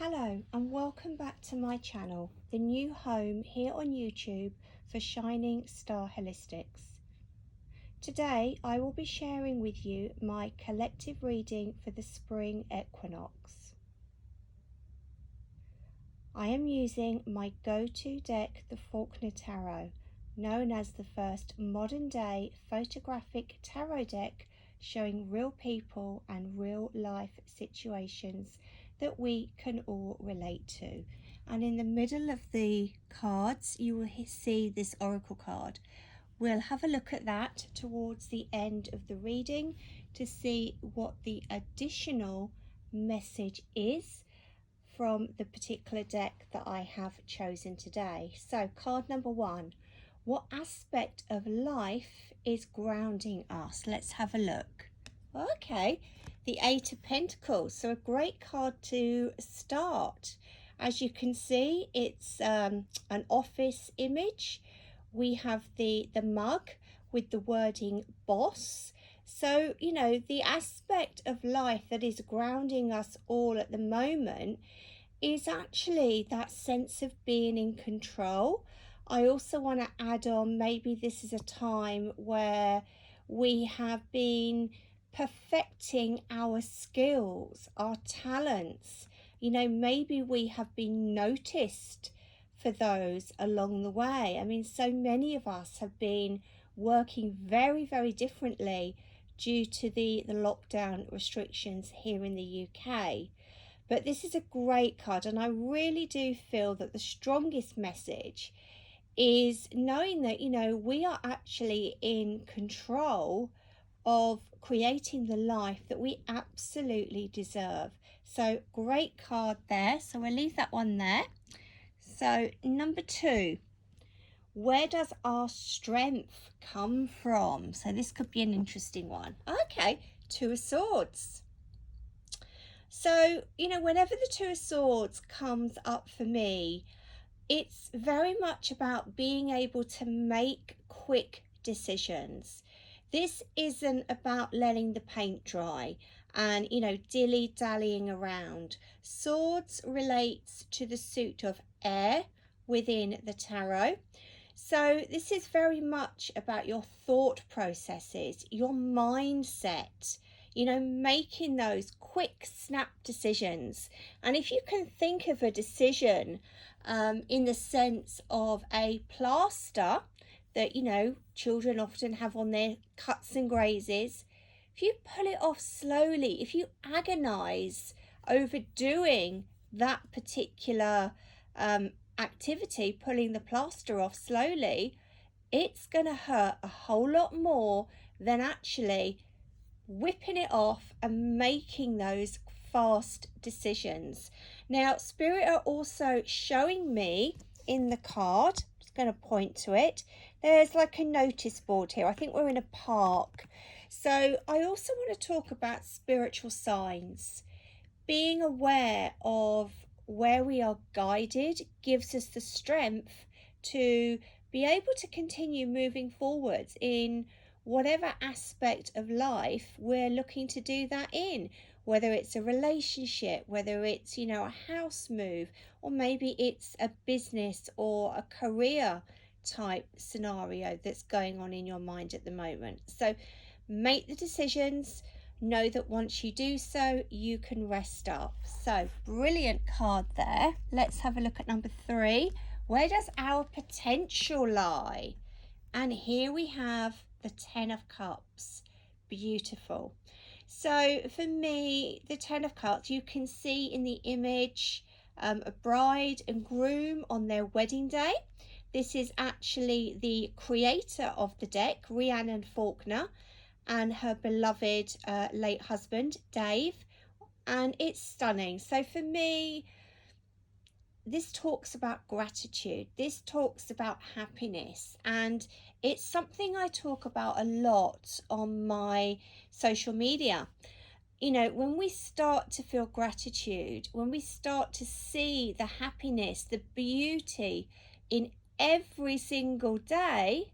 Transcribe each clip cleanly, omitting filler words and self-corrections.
Hello and welcome back to my channel, the new home here on YouTube for Shining Star Holistics. Today I will be sharing with you my collective reading for the Spring Equinox. I am using my go-to deck, the Faulkner Tarot, known as the first modern day photographic tarot deck showing real people and real life situations that we can all relate to. And in the middle of the cards you will see this oracle card. We'll have a look at that towards the end of the reading to see what the additional message is from the particular deck that I have chosen today. So card number one, what aspect of life is grounding us? Let's have a look. Okay, the Eight of Pentacles, so a great card to start. As you can see, it's an office image. We have the mug with the wording boss. So, you know, the aspect of life that is grounding us all at the moment is actually that sense of being in control. I also want to add on, maybe this is a time where we have been perfecting our skills, our talents. You know, maybe we have been noticed for those along the way. I mean, so many of us have been working very, very differently due to the lockdown restrictions here in the UK. But this is a great card, and I really do feel that the strongest message is knowing that, you know, we are actually in control of creating the life that we absolutely deserve. So great card there. So we'll leave that one there. So number two, where does our strength come from? So this could be an interesting one. Okay, Two of Swords. So, you know, whenever the Two of Swords comes up for me, it's very much about being able to make quick decisions. This isn't about letting the paint dry and, you know, dilly-dallying around. Swords relates to the suit of air within the tarot. So this is very much about your thought processes, your mindset, you know, making those quick snap decisions. And if you can think of a decision in the sense of a plaster that, you know, children often have on their cuts and grazes, if you pull it off slowly, if you agonize over doing that particular activity, pulling the plaster off slowly, it's going to hurt a whole lot more than actually whipping it off and making those fast decisions. Now, Spirit are also showing me in the card, I'm just going to point to it, there's like a notice board here. I think we're in a park. So I also want to talk about spiritual signs. Being aware of where we are guided gives us the strength to be able to continue moving forwards in whatever aspect of life we're looking to do that in, whether it's a relationship, whether it's, you know, a house move, or maybe it's a business or a career type scenario that's going on in your mind at the moment. So make the decisions. Know that once you do so, you can rest up. So brilliant card there. Let's have a look at number three. Where does our potential lie? And here we have the Ten of Cups. Beautiful. So for me, the Ten of Cups, you can see in the image a bride and groom on their wedding day. This is actually the creator of the deck, Rhiannon Faulkner, and her beloved late husband, Dave, and it's stunning. So for me, this talks about gratitude. This talks about happiness, and it's something I talk about a lot on my social media. You know, when we start to feel gratitude, when we start to see the happiness, the beauty in every single day,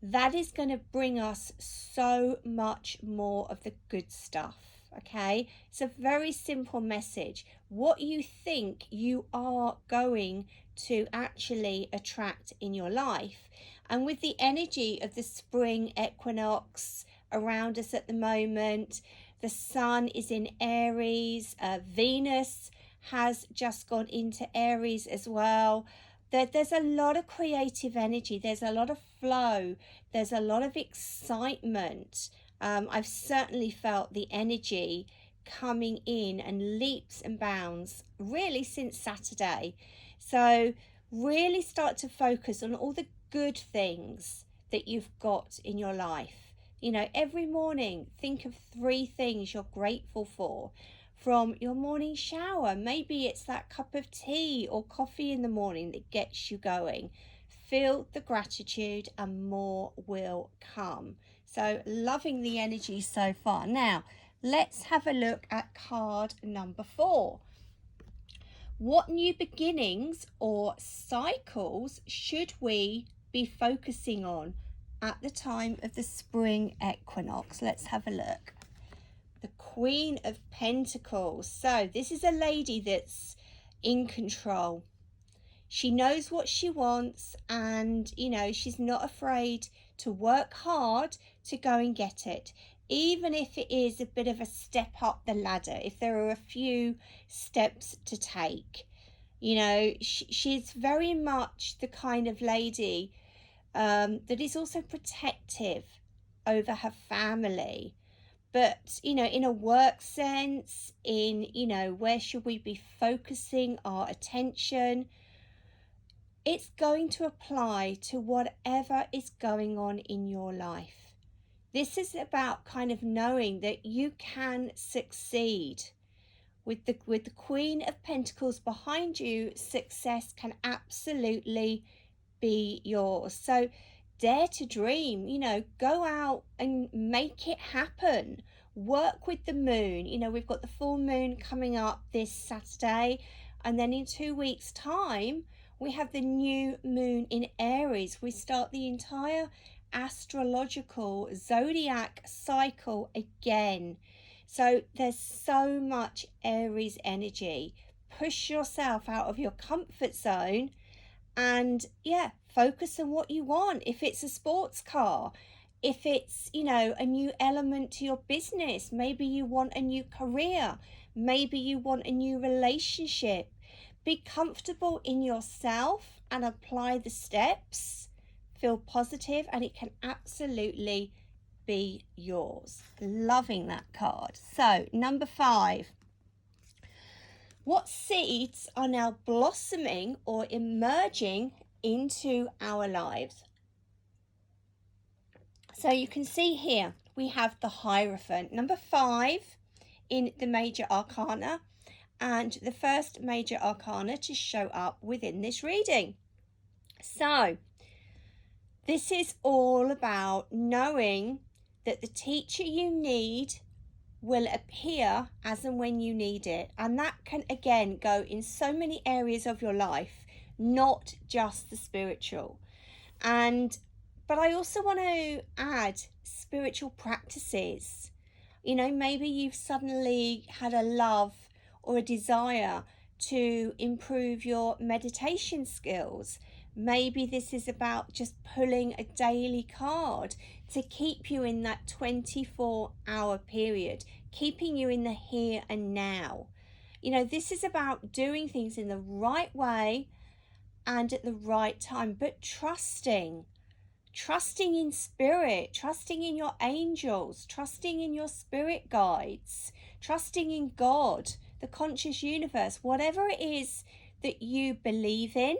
that is going to bring us so much more of the good stuff. okay? It's a very simple message. What you think you are going to actually attract in your life. And with the energy of the spring equinox around us at the moment, the sun is in Aries, Venus has just gone into Aries as well. There's a lot of creative energy, there's a lot of flow, there's a lot of excitement. I've certainly felt the energy coming in and leaps and bounds really since Saturday. So really start to focus on all the good things that you've got in your life. You know, every morning think of 3 things you're grateful for from your morning shower. Maybe it's that cup of tea or coffee in the morning that gets you going. Feel the gratitude and more will come. So loving the energy so far. Now, let's have a look at card number 4. What new beginnings or cycles should we be focusing on at the time of the spring equinox? Let's have a look. The Queen of Pentacles. So this is a lady that's in control. She knows what she wants, and you know, she's not afraid to work hard to go and get it, even if it is a bit of a step up the ladder, if there are a few steps to take. You know, she's very much the kind of lady that is also protective over her family. But, you know, in a work sense, in, you know, where should we be focusing our attention? It's going to apply to whatever is going on in your life. This is about kind of knowing that you can succeed. With the Queen of Pentacles behind you, success can absolutely be yours. So dare to dream, you know, go out and make it happen. Work with the moon. You know, we've got the full moon coming up this Saturday, and then in 2 weeks' time we have the new moon in Aries. We start the entire astrological zodiac cycle again. So there's so much Aries energy. Push yourself out of your comfort zone and focus on what you want. If it's a sports car, if it's, you know, a new element to your business, maybe you want a new career, maybe you want a new relationship. Be comfortable in yourself and apply the steps. Feel positive and it can absolutely be yours. Loving that card. So number 5. What seeds are now blossoming or emerging into our lives? So you can see here we have the Hierophant, number 5 in the major arcana, and the first major arcana to show up within this reading. So this is all about knowing that the teacher you need will appear as and when you need it. And that can again go in so many areas of your life, not just the spiritual. But I also want to add spiritual practices. You know, maybe you've suddenly had a love or a desire to improve your meditation skills. Maybe this is about just pulling a daily card to keep you in that 24-hour period, keeping you in the here and now. You know, this is about doing things in the right way and at the right time, but trusting in spirit, trusting in your angels, trusting in your spirit guides, trusting in God, the conscious universe, whatever it is that you believe in.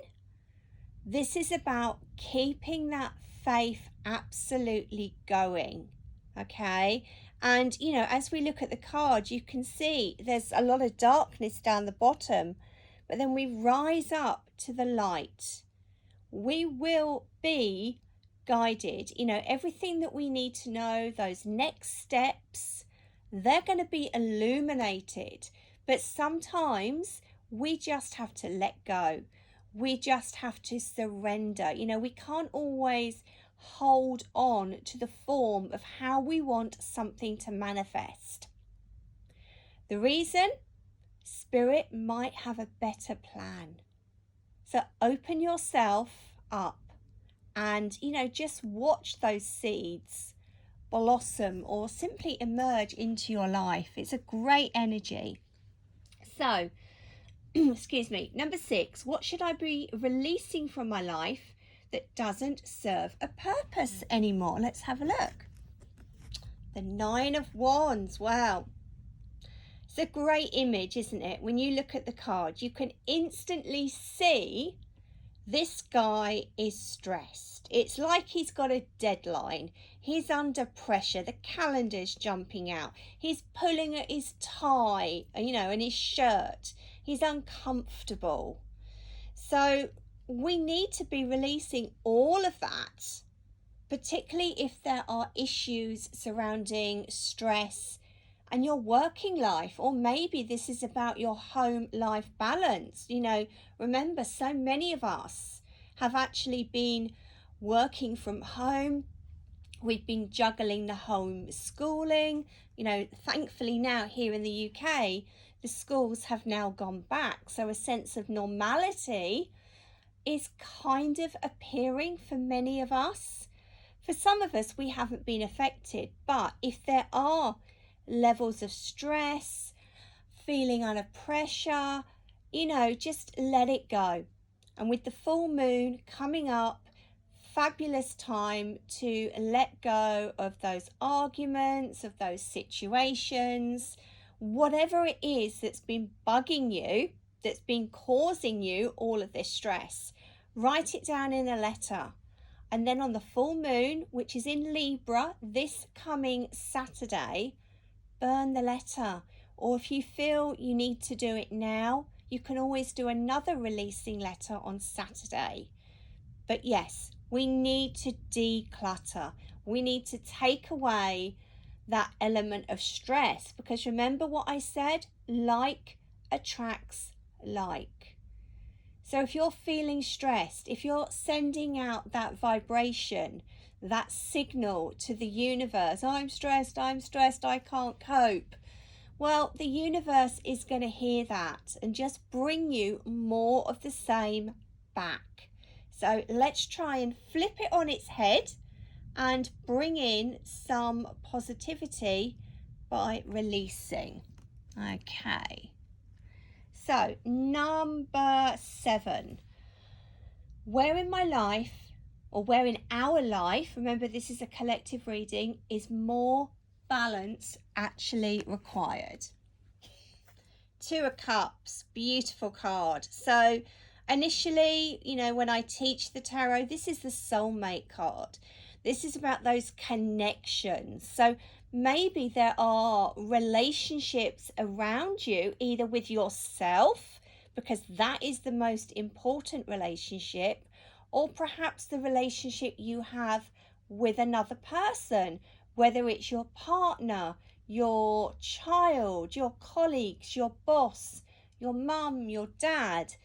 This is about keeping that faith absolutely going, okay? And, you know, as we look at the card, you can see there's a lot of darkness down the bottom, but then we rise up to the light. We will be guided. You know, everything that we need to know, those next steps, they're going to be illuminated. But sometimes we just have to let go. We just have to surrender. You know, we can't always hold on to the form of how we want something to manifest. The reason? Spirit might have a better plan. So open yourself up and, just watch those seeds blossom or simply emerge into your life. It's a great energy. So, excuse me, number 6, what should I be releasing from my life that doesn't serve a purpose anymore? Let's have a look. The 9 of Wands. Wow. It's a great image, isn't it? When you look at the card, you can instantly see this guy is stressed. It's like he's got a deadline. He's under pressure. The calendar's jumping out. He's pulling at his tie, and his shirt. He's uncomfortable. So we need to be releasing all of that, particularly if there are issues surrounding stress and your working life, or maybe this is about your home life balance. Remember, so many of us have actually been working from home. We've been juggling the home schooling. Thankfully now here in the UK, the schools have now gone back. So a sense of normality is kind of appearing for many of us. For some of us, we haven't been affected, but if there are levels of stress, feeling under pressure, just let it go. And with the full moon coming up, fabulous time to let go of those arguments, of those situations, whatever it is that's been bugging you, that's been causing you all of this stress. Write it down in a letter. And then on the full moon, which is in Libra this coming Saturday, burn the letter. Or if you feel you need to do it now, you can always do another releasing letter on Saturday. But yes, we need to declutter. We need to take away that element of stress, because remember what I said, like attracts like. So if you're feeling stressed, if you're sending out that vibration, that signal to the universe, I'm stressed, I can't cope. Well, the universe is going to hear that and just bring you more of the same back. So let's try and flip it on its head and bring in some positivity by releasing. Okay. So number 7, where in my life, or where in our life, remember this is a collective reading, is more balance actually required? 2 of Cups, beautiful card. So initially, when I teach the tarot, this is the soulmate card. This is about those connections. So maybe there are relationships around you, either with yourself, because that is the most important relationship, or perhaps the relationship you have with another person, whether it's your partner, your child, your colleagues, your boss, your mum, your dad.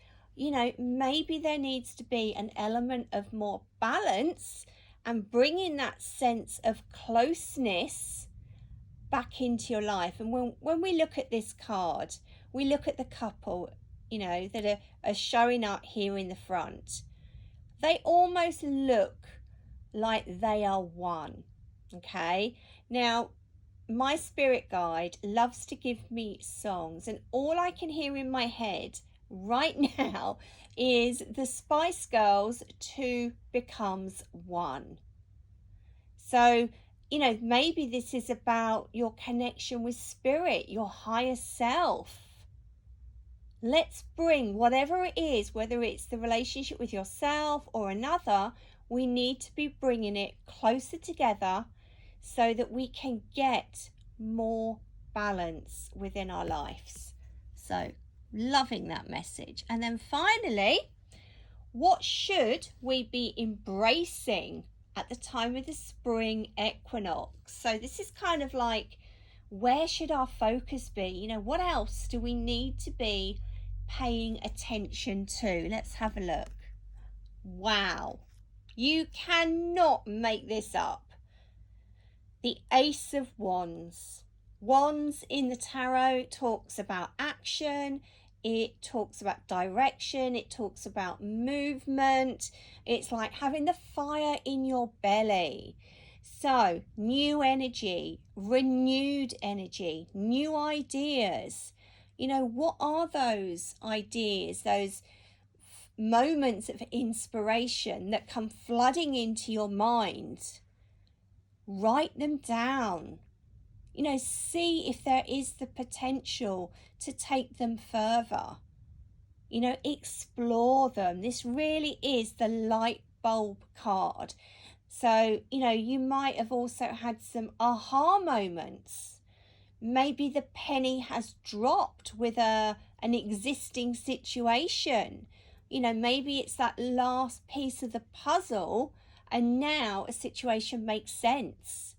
Maybe there needs to be an element of more balance and bringing that sense of closeness back into your life. And when we look at this card, we look at the couple, that are showing up here in the front. They almost look like they are one. Okay. Now, my spirit guide loves to give me songs, and all I can hear in my head right now is the Spice Girls 2 becomes 1. So, maybe this is about your connection with spirit, your higher self. Let's bring whatever it is, whether it's the relationship with yourself or another, we need to be bringing it closer together so that we can get more balance within our lives. So, loving that message. And then finally, what should we be embracing at the time of the spring equinox? So this is kind of like, where should our focus be? What else do we need to be paying attention to? Let's have a look. Wow, you cannot make this up. The Ace of Wands. Wands in the tarot talks about action, it talks about direction, it talks about movement. It's like having the fire in your belly. So, new energy, renewed energy, new ideas. You know, what are those ideas, those moments of inspiration that come flooding into your mind? Write them down. You know, see if there is the potential to take them further. You know, explore them. This really is the light bulb card. So, you know, you might have also had some aha moments. Maybe the penny has dropped with an existing situation. You know, maybe it's that last piece of the puzzle and now a situation makes sense.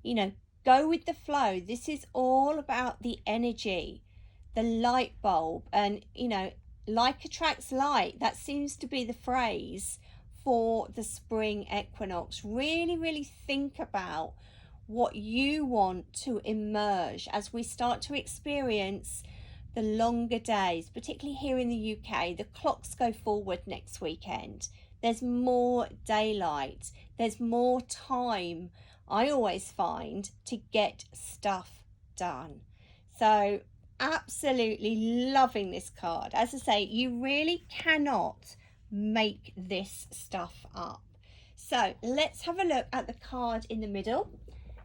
You know, go with the flow. This is all about the energy, the light bulb, and, you know, like attracts like. That seems to be the phrase for the spring equinox. Really, really think about what you want to emerge as we start to experience the longer days, particularly here in the UK. The clocks go forward next weekend. There's more daylight, there's more time, I always find, to get stuff done. So absolutely loving this card. As I say, you really cannot make this stuff up. So let's have a look at the card in the middle.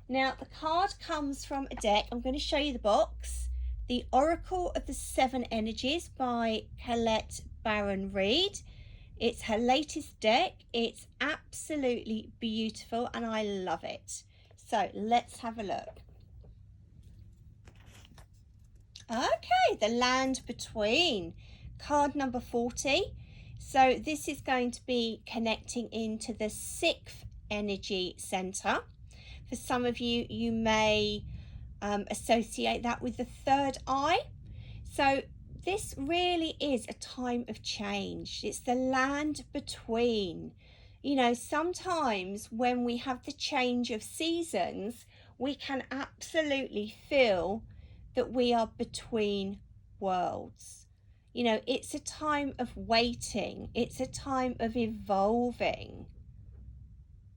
Now, the card comes from a deck. I'm going to show you the box. The Oracle of the Seven Energies by Colette Baron Reid. It's her latest deck. It's absolutely beautiful and I love it. So let's have a look. Okay, the land between, card number 40. So this is going to be connecting into the 6th energy center. For some of you, you may associate that with the 3rd eye. So this really is a time of change. It's the land between. You know, sometimes when we have the change of seasons, we can absolutely feel that we are between worlds. You know, it's a time of waiting. It's a time of evolving.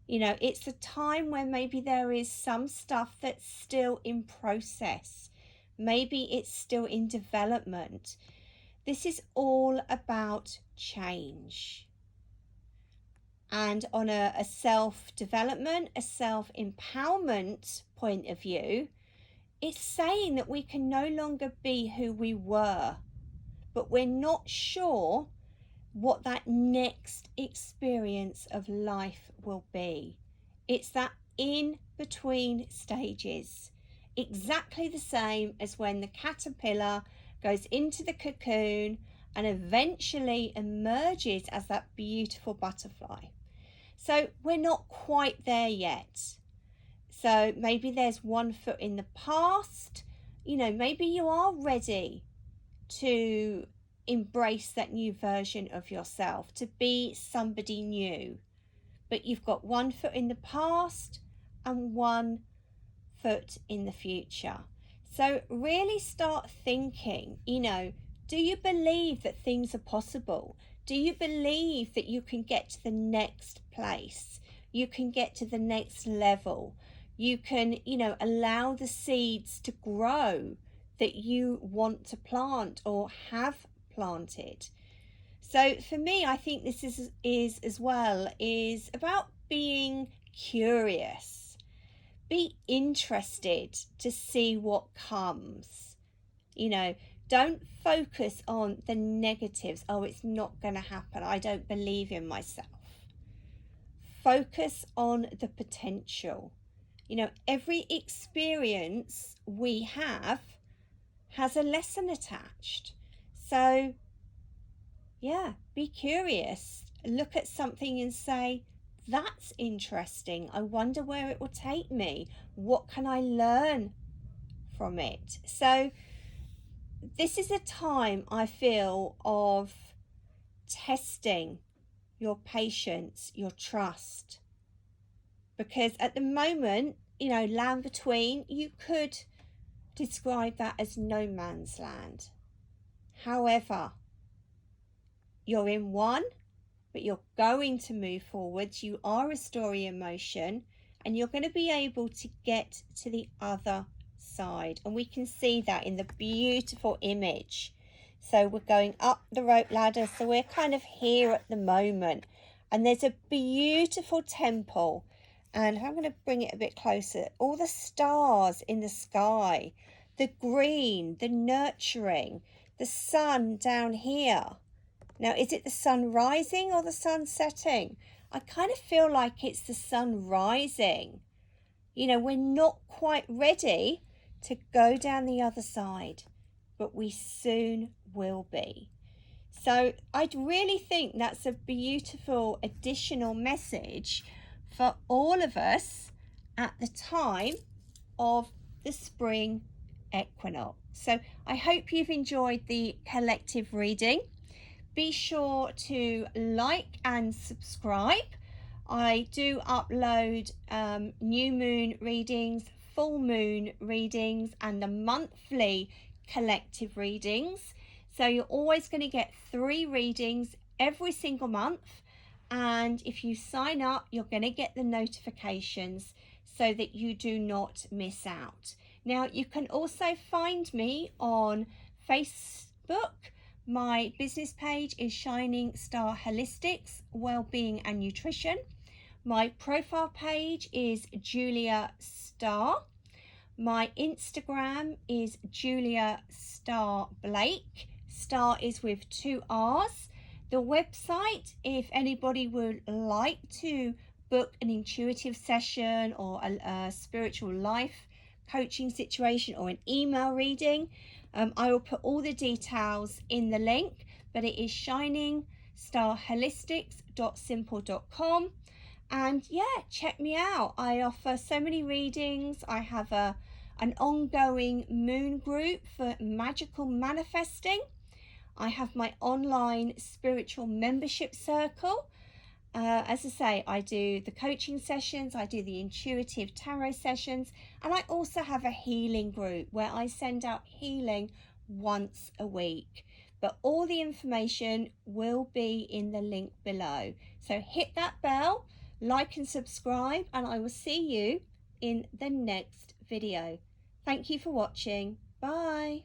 You know, it's a time where maybe there is some stuff that's still in process. Maybe it's still in development. This is all about change. And on a self-development, a self-empowerment point of view, it's saying that we can no longer be who we were, but we're not sure what that next experience of life will be. It's that in-between stages, exactly the same as when the caterpillar goes into the cocoon and eventually emerges as that beautiful butterfly. So we're not quite there yet. So maybe there's one foot in the past. You know, maybe you are ready to embrace that new version of yourself, to be somebody new. But you've got one foot in the past and one foot in the future. So really start thinking, you know, do you believe that things are possible? Do you believe that you can get to the next place? You can get to the next level? You can, you know, allow the seeds to grow that you want to plant or have planted. So for me, I think this is as well is about being curious. Be interested to see what comes. You know, don't focus on the negatives. Oh, it's not going to happen. I don't believe in myself. Focus on the potential. You know, every experience we have has a lesson attached. So, yeah, be curious. Look at something and say, that's interesting. I wonder where it will take me. What can I learn from it? So, this is a time, I feel, of testing your patience, your trust. Because at the moment, you know, land between, you could describe that as no man's land. However, you're in one, but you're going to move forwards. You are a story in motion, and you're going to be able to get to the other side. And we can see that in the beautiful image. So we're going up the rope ladder. So we're kind of here at the moment. And there's a beautiful temple. And I'm going to bring it a bit closer. All the stars in the sky, the green, the nurturing, the sun down here. Now, is it the sun rising or the sun setting? I kind of feel like it's the sun rising. You know, we're not quite ready to go down the other side, but we soon will be. So I really think that's a beautiful additional message for all of us at the time of the spring equinox. So I hope you've enjoyed the collective reading. Be sure to like and subscribe. I do upload new moon readings, full moon readings, and the monthly collective readings. So you're always going to get 3 readings every single month. And if you sign up, you're going to get the notifications so that you do not miss out. Now, you can also find me on Facebook. My business page is Shining Star Holistics, Wellbeing and Nutrition. My profile page is Julia Star. My Instagram is Julia Star Blake. Star is with 2 R's. The website, if anybody would like to book an intuitive session or a spiritual life coaching situation or an email reading, I will put all the details in the link, but it is shiningstarholistics.simple.com. And yeah, check me out. I offer so many readings. I have an ongoing moon group for magical manifesting. I have my online spiritual membership circle. As I say, I do the coaching sessions, I do the intuitive tarot sessions, and I also have a healing group where I send out healing once a week. But all the information will be in the link below. So hit that bell, like and subscribe, and I will see you in the next video. Thank you for watching. Bye.